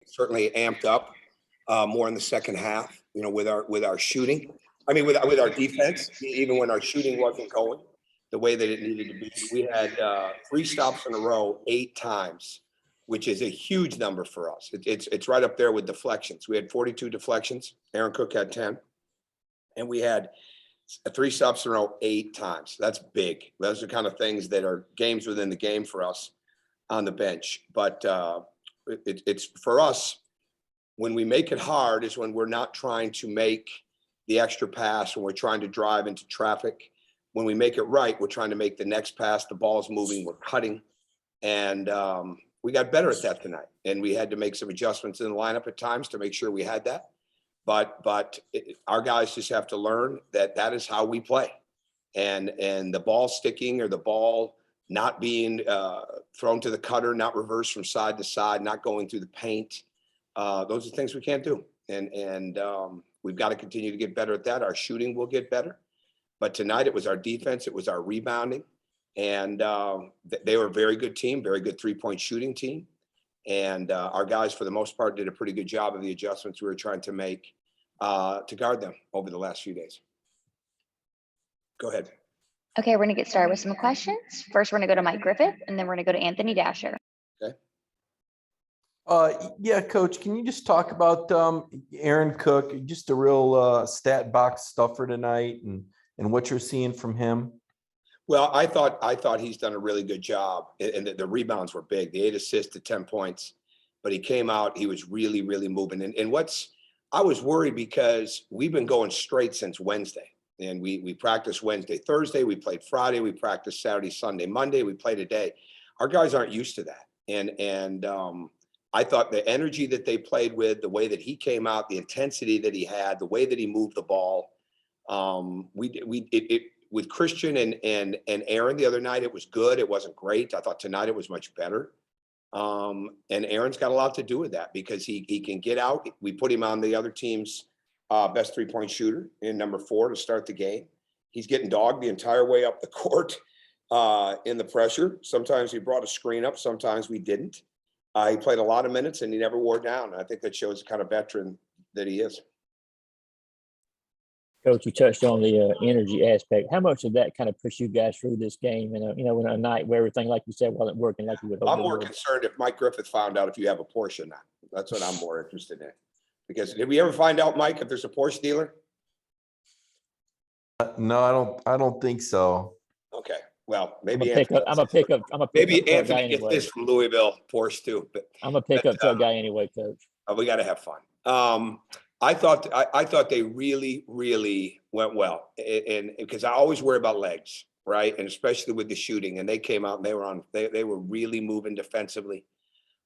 certainly amped up more in the second half, with our shooting. I mean, with our defense, even when our shooting wasn't going the way that it needed to be. We had 3 stops in a row 8 times, which is a huge number for us. It's right up there with deflections. We had 42 deflections. Aaron Cook had 10. And we had 3 stops in a row 8 times. That's big. Those are kind of things that are games within the game for us on the bench. But it's for us, when we make it hard is when we're not trying to make the extra pass, when we're trying to drive into traffic. When we make it right, we're trying to make the next pass. The ball's moving, we're cutting. And we got better at that tonight. And we had to make some adjustments in the lineup at times to make sure we had that. But our guys just have to learn that is how we play. And the ball sticking or the ball not being thrown to the cutter, not reversed from side to side, not going through the paint. Those are things we can't do. And we've got to continue to get better at that. Our shooting will get better. But tonight it was our defense. It was our rebounding. And they were a very good team, very good 3-point shooting team. And our guys, for the most part, did a pretty good job of the adjustments we were trying to make to guard them over the last few days. Go ahead. Okay, we're going to get started with some questions. First, we're going to go to Mike Griffith, and then we're going to go to Anthony Dasher. Okay. Yeah, Coach, can you just talk about Aaron Cook, just a real stat box stuffer tonight and what you're seeing from him? Well, I thought he's done a really good job, and the rebounds were big. The 8 assists to 10 points, but he came out. He was really, really moving. And I was worried because we've been going straight since Wednesday, and we practiced Wednesday, Thursday. We played Friday. We practiced Saturday, Sunday, Monday. We played a day. Our guys aren't used to that, and I thought the energy that they played with, the way that he came out, the intensity that he had, the way that he moved the ball. With Christian and Aaron the other night, it was good. It wasn't great. I thought tonight it was much better. And Aaron's got a lot to do with that because he can get out. We put him on the other team's best 3-point shooter in number 4 to start the game. He's getting dogged the entire way up the court in the pressure. Sometimes we brought a screen up. Sometimes we didn't. He played a lot of minutes and he never wore down. I think that shows the kind of veteran that he is. Coach, you touched on the energy aspect. How much did that kind of push you guys through this game? And in a night where everything, like you said, wasn't working like you would hope. I'm more concerned if Mike Griffith found out if you have a Porsche or not. That's what I'm more interested in. Because did we ever find out, Mike, if there's a Porsche dealer? No, I don't think so. Okay. Well, maybe I'm a pickup maybe truck Anthony guy gets anyway. this from Louisville Porsche too. But I'm a pickup truck guy anyway, Coach. we got to have fun. I thought they really, really went well, and because I always worry about legs, right, and especially with the shooting. And they came out and they were really moving defensively.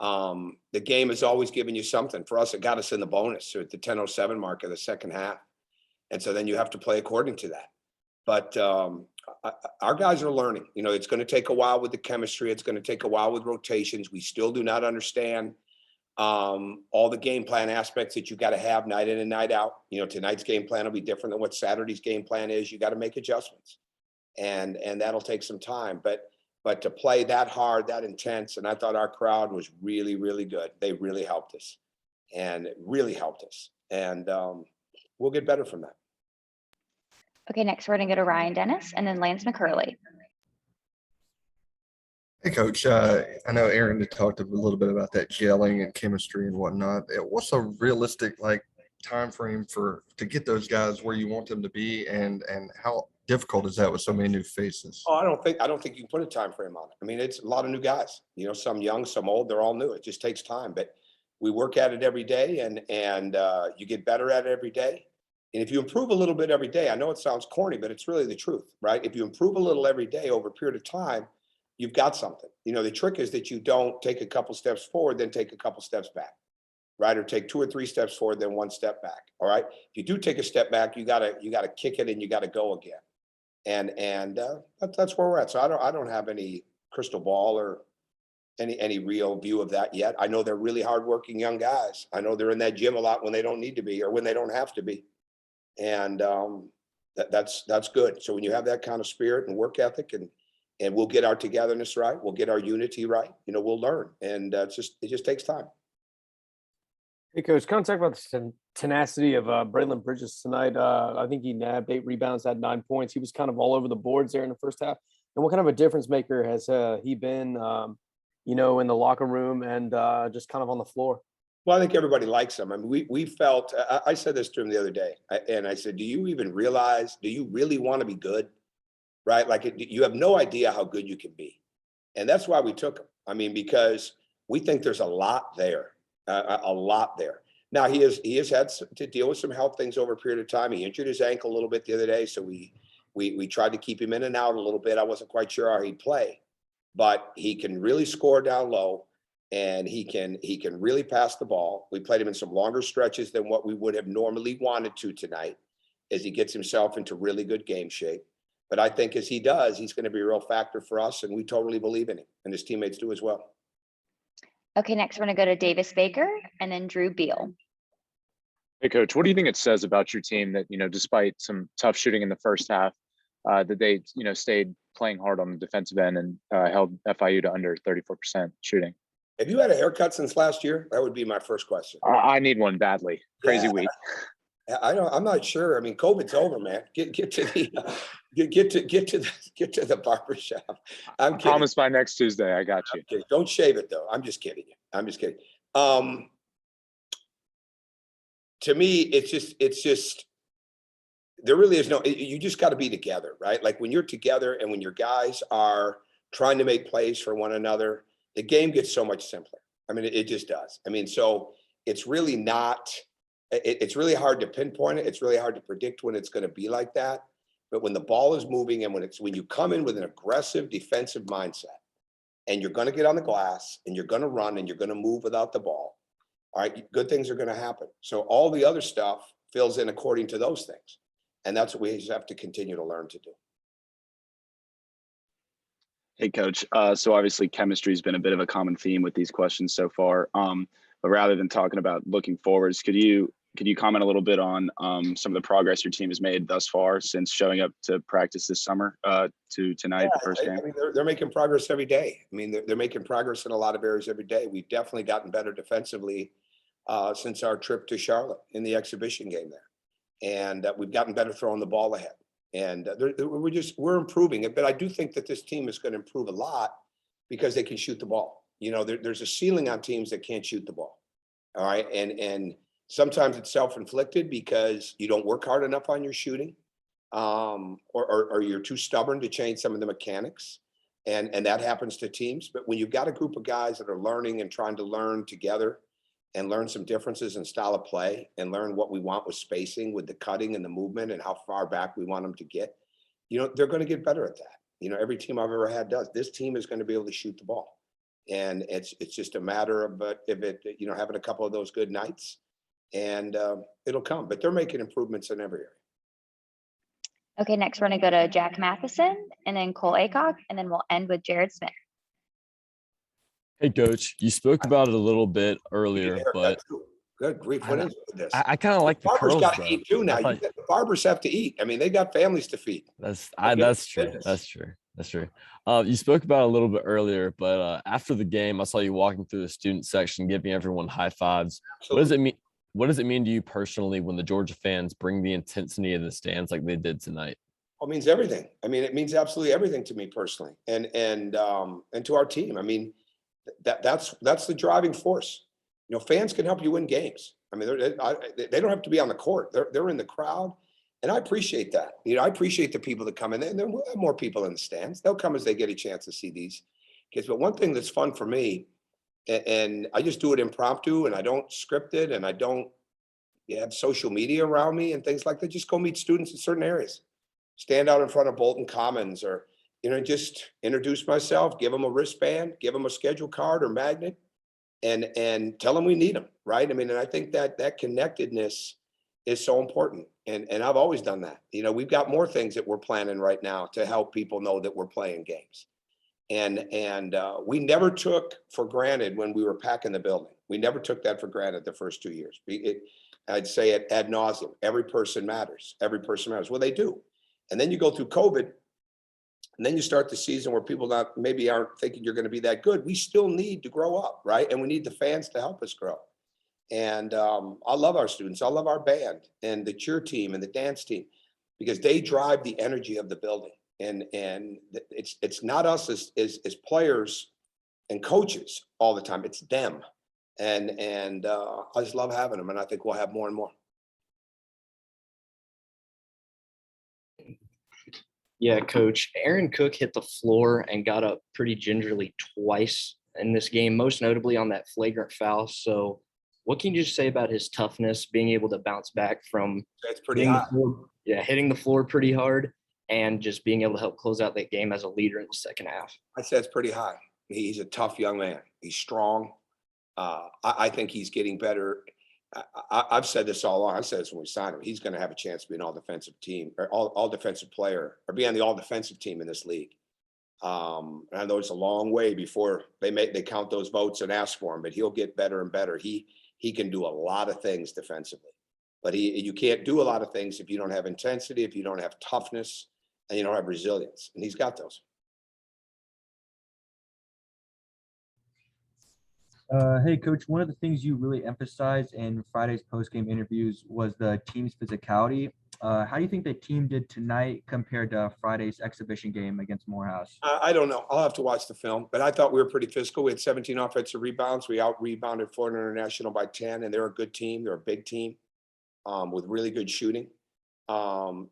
The game has always given you something. For us, it got us in the bonus at the 10:07 mark of the second half, and so then you have to play according to that. But our guys are learning. It's going to take a while with the chemistry. It's going to take a while with rotations. We still do not understand all the game plan aspects that you got to have night in and night out. Tonight's game plan will be different than what Saturday's game plan is. You got to make adjustments, and that'll take some time. But to play that hard, that intense, and I thought our crowd was really, really good. They really helped us, and we'll get better from that. Okay, next we're going to go to Ryan Dennis and then Lance McCurley. Hey, Coach. I know Aaron had talked a little bit about that gelling and chemistry and whatnot. What's a realistic time frame to get those guys where you want them to be, and how difficult is that with so many new faces? Oh, I don't think you can put a time frame on it. I mean, it's a lot of new guys. Some young, some old. They're all new. It just takes time, but we work at it every day, and you get better at it every day. And if you improve a little bit every day, I know it sounds corny, but it's really the truth, right? If you improve a little every day over a period of time, you've got something. The trick is that you don't take a couple steps forward, then take a couple steps back, right? Or take 2 or 3 steps forward, then 1 step back. All right. If you do take a step back, you gotta kick it and you gotta go again. And that's where we're at. So I don't have any crystal ball or any real view of that yet. I know they're really hardworking young guys. I know they're in that gym a lot when they don't need to be or when they don't have to be. And that's good. So when you have that kind of spirit and work ethic, and we'll get our togetherness right, we'll get our unity right, we'll learn. And it just takes time. Hey, Coach, kind of talk about the tenacity of Braylon Bridges tonight. I think he nabbed 8 rebounds, had 9 points. He was kind of all over the boards there in the first half. And what kind of a difference maker has he been, in the locker room and just kind of on the floor? Well, I think everybody likes him. I mean, we felt, I said this to him the other day, and I said, do you even realize, do you really want to be good? Right? Like you have no idea how good you can be. And that's why we took him. I mean, because we think there's a lot there, a lot there. Now he has had to deal with some health things over a period of time. He injured his ankle a little bit the other day, so we tried to keep him in and out a little bit. I wasn't quite sure how he'd play, but he can really score down low, and he can really pass the ball. We played him in some longer stretches than what we would have normally wanted to tonight, as he gets himself into really good game shape. But I think as he does, he's going to be a real factor for us, and we totally believe in him, and his teammates do as well. Okay, next we're gonna go to Davis Baker and then Drew Beal. Hey, Coach, what do you think it says about your team that, despite some tough shooting in the first half, that they, stayed playing hard on the defensive end and held FIU to under 34% shooting? Have you had a haircut since last year? That would be my first question. I need one badly. Crazy week. I'm not sure. I mean, COVID's over, man. Get to the barber shop. I'm kidding. Promise by next Tuesday. I got you. Don't shave it though. I'm just kidding you. I'm just kidding. To me, it's just there really is no. You just got to be together, right? Like when you're together and when your guys are trying to make plays for one another, the game gets so much simpler. I mean, it just does. I mean, so it's really not. It's really hard to pinpoint it. It's really hard to predict when it's going to be like that. But when the ball is moving and when you come in with an aggressive defensive mindset and you're going to get on the glass and you're going to run and you're going to move without the ball, all right, good things are going to happen. So all the other stuff fills in according to those things. And that's what we just have to continue to learn to do. Hey, Coach. So obviously chemistry has been a bit of a common theme with these questions so far. But rather than talking about looking forwards, could you comment a little bit on some of the progress your team has made thus far since showing up to practice this summer to tonight, the first game? I mean, they're making progress every day. I mean, they're making progress in a lot of areas every day. We've definitely gotten better defensively since our trip to Charlotte in the exhibition game there. And we've gotten better throwing the ball ahead. And we're improving it. But I do think that this team is going to improve a lot because they can shoot the ball. There's a ceiling on teams that can't shoot the ball. All right. And sometimes it's self-inflicted because you don't work hard enough on your shooting, or you're too stubborn to change some of the mechanics. And that happens to teams. But when you've got a group of guys that are learning and trying to learn together and learn some differences in style of play and learn what we want with spacing, with the cutting and the movement and how far back we want them to get, they're going to get better at that. Every team I've ever had does. This team is going to be able to shoot the ball. And it's just a matter of having a couple of those good nights, and it'll come. But they're making improvements in every area. Okay, next we're gonna go to Jack Matheson and then Cole Acock, and then we'll end with Jared Smith. Hey, Coach, you spoke about it a little bit earlier, but good grief, what is this? I kind of like the Barbers curls. got to eat too now. The barbers have to eat. I mean, they got families to feed. That's true. That's true. You spoke about it a little bit earlier, but after the game, I saw you walking through the student section, giving everyone high fives. Absolutely. What does it mean? What does it mean to you personally when the Georgia fans bring the intensity in the stands like they did tonight? Well, it means everything. I mean, it means absolutely everything to me personally, and to our team. I mean, that's the driving force. Fans can help you win games. I mean, they don't have to be on the court. They're in the crowd, and I appreciate that. I appreciate the people that come in, and there will have more people in the stands. They'll come as they get a chance to see these kids. But one thing that's fun for me, and I just do it impromptu, and I don't script it, and I don't have social media around me and things like that. Just go meet students in certain areas, stand out in front of Bolton Commons, or just introduce myself, give them a wristband, give them a schedule card or magnet, and tell them we need them, right? I mean, and I think that connectedness is so important, and I've always done that. We've got more things that we're planning right now to help people know that we're playing games. And we never took for granted when we were packing the building. We never took that for granted the first 2 years. I'd say it ad nauseum. Every person matters. Every person matters. Well, they do. And then you go through COVID, and then you start the season where people maybe aren't thinking you're going to be that good. We still need to grow up, right? And we need the fans to help us grow. And I love our students. I love our band and the cheer team and the dance team, because they drive the energy of the building. And it's not us as players and coaches all the time. It's them. And I just love having them. And I think we'll have more and more. Yeah, Coach. Aaron Cook hit the floor and got up pretty gingerly twice in this game, most notably on that flagrant foul. So what can you just say about his toughness, being able to bounce back from That's pretty hitting high. the floor, hitting the floor pretty hard, and just being able to help close out that game as a leader in the second half? I said it's pretty high. He's a tough young man. He's strong. I think he's getting better. I've said this all along. I said this when we signed him. He's going to have a chance to be an all defensive team or all defensive player, or be on the all defensive team in this league. And I know it's a long way before they count those votes and ask for him, but he'll get better and better. He can do a lot of things defensively, but you can't do a lot of things if you don't have intensity, if you don't have toughness, and you don't have resilience. And he's got those. Hey, Coach, one of the things you really emphasized in Friday's post-game interviews was the team's physicality. How do you think the team did tonight compared to Friday's exhibition game against Morehouse? I don't know. I'll have to watch the film, but I thought we were pretty physical. We had 17 offensive rebounds. We out-rebounded Florida International by 10, and they're a good team. They're a big team with really good shooting. I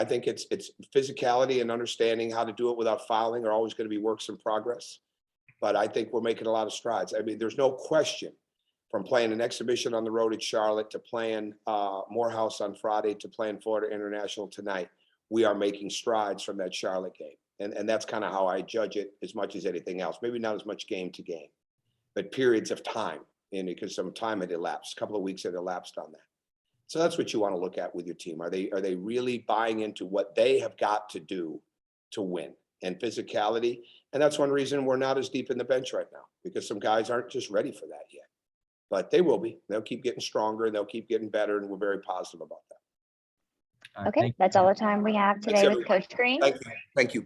think it's physicality and understanding how to do it without fouling are always going to be works in progress. But I think we're making a lot of strides. I mean, there's no question, from playing an exhibition on the road at Charlotte to playing Morehouse on Friday to playing Florida International tonight, we are making strides from that Charlotte game. And that's kind of how I judge it as much as anything else. Maybe not as much game to game, but periods of time. And because some time had elapsed, a couple of weeks had elapsed on that. So that's what you want to look at with your team. Are they really buying into what they have got to do to win? And physicality. And that's one reason we're not as deep in the bench right now, because some guys aren't just ready for that yet. But they will be. They'll keep getting stronger and they'll keep getting better. And we're very positive about that. Okay, that's all the time we have today with Coach Crean. Thank you. Thank you.